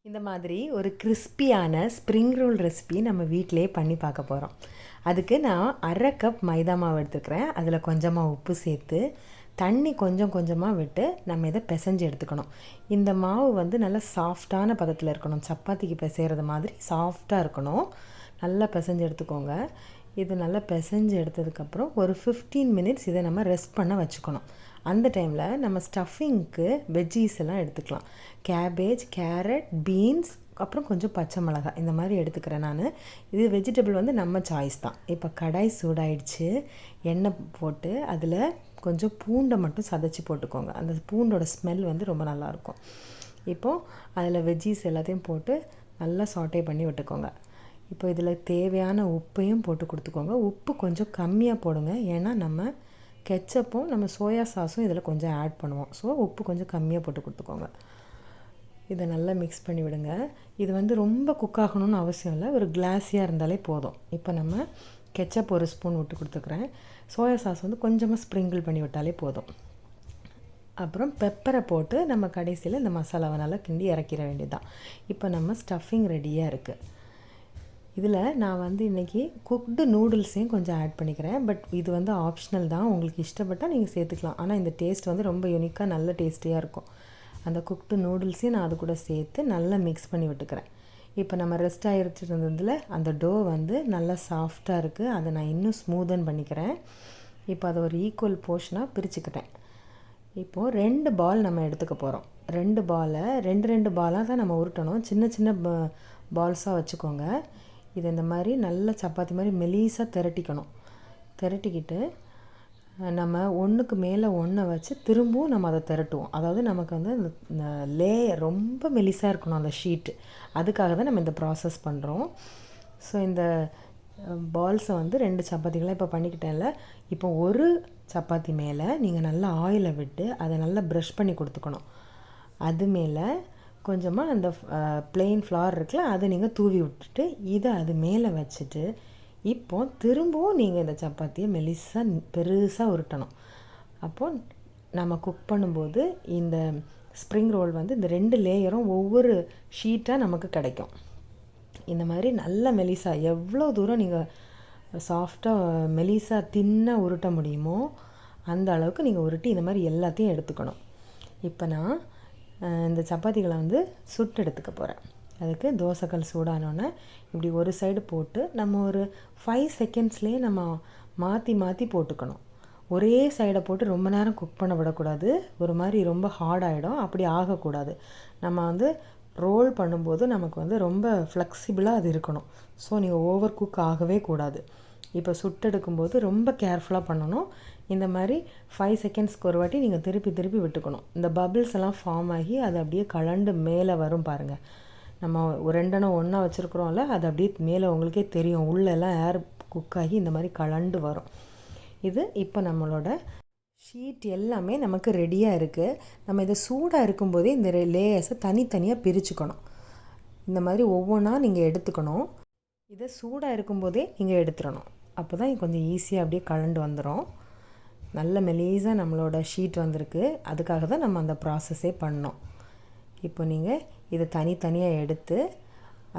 இந்த மாதிரி ஒரு கிறிஸ்பியான ஸ்ப்ரிங் ரோல் ரெசிபி நம்ம வீட்டிலே பண்ணி பார்க்க போகிறோம். அதுக்கு நான் அரை கப் மைதா மாவு எடுத்துக்கிறேன். அதில் கொஞ்சமாக உப்பு சேர்த்து தண்ணி கொஞ்சம் கொஞ்சமாக விட்டு நம்ம இதை பிசைஞ்சு எடுத்துக்கணும். இந்த மாவு வந்து நல்லா சாஃப்டான பதத்தில் இருக்கணும். சப்பாத்திக்கு பிசைகிறது மாதிரி சாஃப்டாக இருக்கணும். நல்லா பிசைஞ்சு எடுத்துக்கோங்க. இது நல்லா பிசைஞ்சு எடுத்ததுக்கப்புறம் ஒரு 15 மினிட்ஸ் இதை நம்ம ரெஸ்ட் பண்ண வச்சுக்கணும். அந்த டைமில் நம்ம ஸ்டஃபிங்க்கு வெஜ்ஜீஸ் எல்லாம் எடுத்துக்கலாம். கேபேஜ், கேரட், பீன்ஸ், அப்புறம் கொஞ்சம் பச்சை மிளகாய் இந்த மாதிரி எடுத்துக்கிறேன் நான். இது வெஜிடபிள் வந்து நம்ம சாய்ஸ் தான். இப்போ கடாய் சூடாயிடுச்சு. எண்ணெய் போட்டு அதில் கொஞ்சம் பூண்டை மட்டும் சதைச்சி போட்டுக்கோங்க. அந்த பூண்டோட ஸ்மெல் வந்து ரொம்ப நல்லாயிருக்கும். இப்போது அதில் வெஜ்ஜீஸ் எல்லாத்தையும் போட்டு நல்லா சாட்டே பண்ணி விட்டுக்கோங்க. இப்போ இதில் தேவையான உப்பையும் போட்டு கொடுத்துக்கோங்க. உப்பு கொஞ்சம் கம்மியாக போடுங்க, ஏன்னா நம்ம கெச்சப்பும் நம்ம சோயா சாஸும் இதில் கொஞ்சம் ஆட் பண்ணுவோம். ஸோ உப்பு கொஞ்சம் கம்மியாக போட்டு கொடுத்துக்கோங்க. இதை நல்லா மிக்ஸ் பண்ணி விடுங்க. இது வந்து ரொம்ப குக் ஆகணும்னு அவசியம் இல்லை, ஒரு கிளாஸியாக இருந்தாலே போதும். இப்போ நம்ம கெச்சப் ஒரு ஸ்பூன் விட்டு கொடுத்துக்கிறேன். சோயா சாஸ் வந்து கொஞ்சமாக ஸ்ப்ரிங்கிள் பண்ணி விட்டாலே போதும். அப்புறம் பெப்பரை போட்டு நம்ம கடைசியில் இந்த மசாலாவை நல்லா கிண்டி இறக்கிற வேண்டியதுதான். இப்போ நம்ம ஸ்டஃபிங் ரெடியாக இருக்குது. இதில் நான் வந்து இன்றைக்கி குக்டு நூடுல்ஸையும் கொஞ்சம் ஆட் பண்ணிக்கிறேன். பட் இது வந்து ஆப்ஷனல் தான், உங்களுக்கு இஷ்டப்பட்டால் நீங்கள் சேர்த்துக்கலாம். ஆனால் இந்த டேஸ்ட் வந்து ரொம்ப யூனிக்காக நல்ல டேஸ்டியாக இருக்கும். அந்த குக்டு நூடுல்ஸையும் நான் அது கூட சேர்த்து நல்லா மிக்ஸ் பண்ணி விட்டுக்கிறேன். இப்போ நம்ம ரெஸ்ட் ஆகிருச்சிருந்ததில் அந்த டோ வந்து நல்லா சாஃப்டாக இருக்குது. அதை நான் இன்னும் ஸ்மூதன் பண்ணிக்கிறேன். இப்போ அதை ஒரு ஈக்குவல் போர்ஷனாக பிரிச்சுக்கிட்டேன். இப்போது 2 பால் நம்ம எடுத்துக்க போகிறோம். 2 பாலை 2 பாலாக தான் நம்ம உருட்டணும். சின்ன சின்ன பால்ஸாக வச்சுக்கோங்க. இது இந்த மாதிரி நல்ல சப்பாத்தி மாதிரி மெலிசாக திரட்டிக்கணும். திரட்டிக்கிட்டு நம்ம ஒன்றுக்கு மேலே ஒன்றை வச்சு திரும்பவும் நம்ம அதை திரட்டுவோம். அதாவது நமக்கு வந்து இந்த லேயர் ரொம்ப மெலிசாக இருக்கணும் அந்த ஷீட்டு. அதுக்காக தான் நம்ம இந்த ப்ராசஸ் பண்ணுறோம். ஸோ இந்த பால்ஸை வந்து 2 சப்பாத்திகளாக இப்போ பண்ணிக்கிட்டேன்ல. இப்போ ஒரு சப்பாத்தி மேலே நீங்கள் நல்லா ஆயிலை விட்டு அதை நல்லா ப்ரஷ் பண்ணி கொடுத்துக்கணும். அது மேலே கொஞ்சமாக அந்த பிளெயின் ஃப்ளார் இருக்குல்ல, அதை நீங்கள் தூவி விட்டுட்டு இதை அது மேலே வச்சுட்டு இப்போது திரும்பவும் நீங்கள் இந்த சப்பாத்தியை மெலிசாக பெருசாக உருட்டணும். அப்போது நம்ம குக் பண்ணும்போது இந்த ஸ்ப்ரிங் ரோல் வந்து இந்த 2 லேயரும் ஒவ்வொரு ஷீட்டாக நமக்கு கிடைக்கும். இந்த மாதிரி நல்ல மெலிசாக எவ்வளோ தூரம் நீங்கள் சாஃப்டாக மெலிசாக தின்னாக உருட்ட முடியுமோ அந்த அளவுக்கு நீங்கள் உருட்டி இந்த மாதிரி எல்லாத்தையும் எடுத்துக்கணும். இப்போ நான் இந்த சப்பாத்திகளை வந்து சுட்டு எடுத்துக்க போகிறேன். அதுக்கு தோசைக்கல் சூடானோன்னே இப்படி ஒரு சைடு போட்டு நம்ம ஒரு 5 செகண்ட்ஸ்லேயே நம்ம மாற்றி மாற்றி போட்டுக்கணும். ஒரே சைடை போட்டு ரொம்ப நேரம் குக் பண்ண விடக்கூடாது. ஒரு மாதிரி ரொம்ப ஹார்ட் ஆகிடும். அப்படி ஆகக்கூடாது. நம்ம வந்து ரோல் பண்ணும்போது நமக்கு வந்து ரொம்ப ஃப்ளெக்சிபிளாக அது இருக்கணும். ஸோ நீங்கள் ஓவர் குக் ஆகவே கூடாது. இப்போ சுட்டெடுக்கும்போது ரொம்ப கேர்ஃபுல்லாக பண்ணணும். இந்த மாதிரி 5 செகண்ட்ஸ்க்கு ஒரு வாட்டி நீங்கள் திருப்பி திருப்பி விட்டுக்கணும். இந்த பபிள்ஸ் எல்லாம் ஃபார்ம் ஆகி அது அப்படியே கலண்டு மேலே வரும் பாருங்கள். நம்ம ஒரு 2 ஒன்றா வச்சுருக்குறோம்ல, அது அப்படியே மேலே உங்களுக்கே தெரியும். உள்ளெல்லாம் ஏர் குக் ஆகி இந்த மாதிரி கலண்டு வரும். இது இப்போ நம்மளோட ஷீட் எல்லாமே நமக்கு ரெடியாக இருக்குது. நம்ம இதை சூடாக இருக்கும்போதே இந்த லேயர்ஸை தனித்தனியாக பிரிச்சுக்கணும். இந்த மாதிரி ஒவ்வொன்றா நீங்கள் எடுத்துக்கணும். இதை சூடாக இருக்கும்போதே நீங்கள் எடுத்துடணும். அப்போ தான் கொஞ்சம் ஈஸியாக அப்படியே கலண்டு வந்துடும். நல்ல மெலீஸாக நம்மளோட ஷீட் வந்திருக்கு. அதுக்காக தான் நம்ம அந்த ப்ராசஸே பண்ணோம். இப்போ நீங்கள் இதை தனித்தனியாக எடுத்து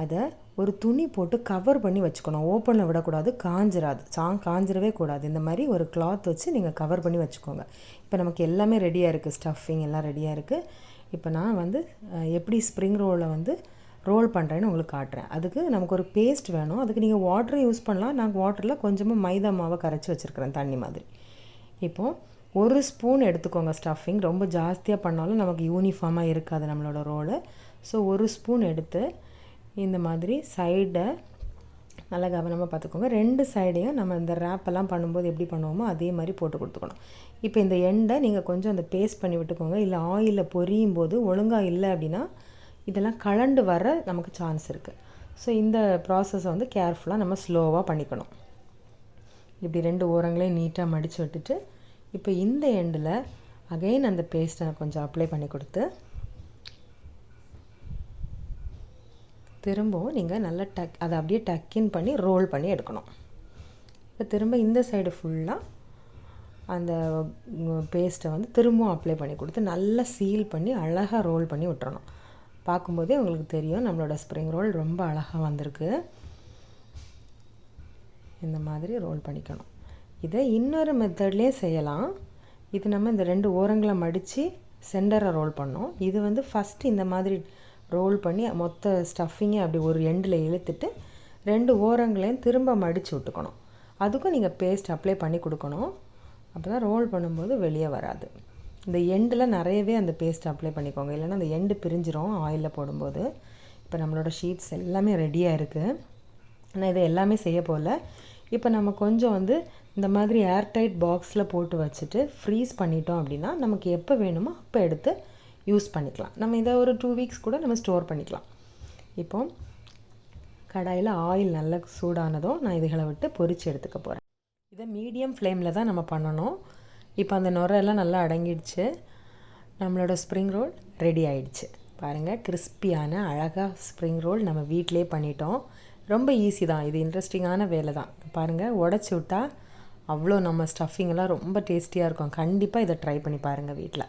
அதை ஒரு துணி போட்டு கவர் பண்ணி வச்சுக்கணும். ஓப்பனில் விடக்கூடாது, காஞ்சிராது. காஞ்சிரவே கூடாது. இந்த மாதிரி ஒரு கிளாத் வச்சு நீங்கள் கவர் பண்ணி வச்சுக்கோங்க. இப்போ நமக்கு எல்லாமே ரெடியாக இருக்குது. ஸ்டஃபிங் எல்லாம் ரெடியாக இருக்குது. இப்போ நான் வந்து எப்படி ஸ்ப்ரிங் ரோலை வந்து ரோல் பண்ணுறேன்னு உங்களுக்கு காட்டுறேன். அதுக்கு நமக்கு ஒரு பேஸ்ட் வேணும். அதுக்கு நீங்கள் வாட்டரும் யூஸ் பண்ணலாம். நான் வாட்டரில் கொஞ்சமாக மைதா மாவை கரைச்சி வச்சுருக்கிறேன், தண்ணி மாதிரி. இப்போது ஒரு ஸ்பூன் எடுத்துக்கோங்க ஸ்டஃபிங். ரொம்ப ஜாஸ்தியாக பண்ணாலும் நமக்கு யூனிஃபார்மாக இருக்காது நம்மளோட ரோலு. ஸோ ஒரு ஸ்பூன் எடுத்து இந்த மாதிரி சைடை நல்லா கவனமாக பார்த்துக்கோங்க. 2 சைடையும் நம்ம இந்த ரேப்பெல்லாம் பண்ணும்போது எப்படி பண்ணுவோமோ அதே மாதிரி போட்டு கொடுத்துக்கணும். இப்போ இந்த எண்டை நீங்கள் கொஞ்சம் அந்த பேஸ்ட் பண்ணி விட்டுக்கோங்க. இல்லை ஆயிலில் பொரியும் போது ஒழுங்காக இல்லை அப்படின்னா இதெல்லாம் கலண்டு வர நமக்கு சான்ஸ் இருக்குது. ஸோ இந்த ப்ராசஸை வந்து கேர்ஃபுல்லாக நம்ம ஸ்லோவாக பண்ணிக்கணும். இப்படி 2 ஓரங்களையும் நீட்டாக மடித்து விட்டுட்டு இப்போ இந்த எண்டில் அகைன் அந்த பேஸ்ட்டை கொஞ்சம் அப்ளை பண்ணி கொடுத்து திரும்பவும் நீங்கள் நல்லா அதை அப்படியே டக்கின் பண்ணி ரோல் பண்ணி எடுக்கணும். இப்போ திரும்ப இந்த சைடு ஃபுல்லாக அந்த பேஸ்ட்டை வந்து திரும்பவும் அப்ளை பண்ணி கொடுத்து நல்லா சீல் பண்ணி அழகாக ரோல் பண்ணி விட்டுறணும். பார்க்கும்போதே உங்களுக்கு தெரியும் நம்மளோட ஸ்ப்ரிங் ரோல் ரொம்ப அழகாக வந்திருக்கு. இந்த மாதிரி ரோல் பண்ணிக்கணும். இதை இன்னொரு மெத்தட்லேயே செய்யலாம். இது நம்ம இந்த 2 ஓரங்களை மடித்து சென்டரை ரோல் பண்ணோம். இது வந்து ஃபஸ்ட்டு இந்த மாதிரி ரோல் பண்ணி மொத்த ஸ்டஃபிங்கை அப்படி ஒரு எண்டில் இழுத்துட்டு 2 ஓரங்களையும் திரும்ப மடித்து விட்டுக்கணும். அதுக்கும் நீங்கள் பேஸ்ட் அப்ளை பண்ணி கொடுக்கணும். அப்போ தான் ரோல் பண்ணும்போது வெளியே வராது. இந்த எண்டில் நிறையவே அந்த பேஸ்ட் அப்ளை பண்ணிக்கோங்க, இல்லைன்னா அந்த எண்டு பிரிஞ்சிரும் ஆயிலில் போடும்போது. இப்போ நம்மளோட ஷீட்ஸ் எல்லாமே ரெடியாக இருக்குது. ஆனால் இதை எல்லாமே செய்ய போகல. இப்போ நம்ம கொஞ்சம் வந்து இந்த மாதிரி ஏர்டைட் பாக்ஸில் போட்டு வச்சுட்டு ஃப்ரீஸ் பண்ணிட்டோம் அப்படின்னா நமக்கு எப்போ வேணுமோ அப்போ எடுத்து யூஸ் பண்ணிக்கலாம். நம்ம இதை ஒரு 2 வீக்ஸ் கூட நம்ம ஸ்டோர் பண்ணிக்கலாம். இப்போ கடாயில் ஆயில் நல்லா சூடானதும் நான் இதுகளை விட்டு பொரித்து எடுத்துக்க போகிறேன். இதை மீடியம் ஃப்ளேமில் தான் நம்ம பண்ணணும். இப்போ அந்த நுரையெல்லாம் நல்லா அடங்கிடுச்சு. நம்மளோட ஸ்ப்ரிங் ரோல் ரெடி ஆகிடுச்சு. பாருங்கள், கிறிஸ்பியான அழகாக ஸ்ப்ரிங் ரோல் நம்ம வீட்டிலே பண்ணிட்டோம். ரொம்ப ஈஸி தான், இது இன்ட்ரெஸ்டிங்கான வேலை தான். பாருங்கள், உடச்சி விட்டால் அவ்வளோ நம்ம ஸ்டஃபிங்கெல்லாம் ரொம்ப டேஸ்டியாக இருக்கும். கண்டிப்பாக இதை ட்ரை பண்ணி பாருங்கள் வீட்டில்.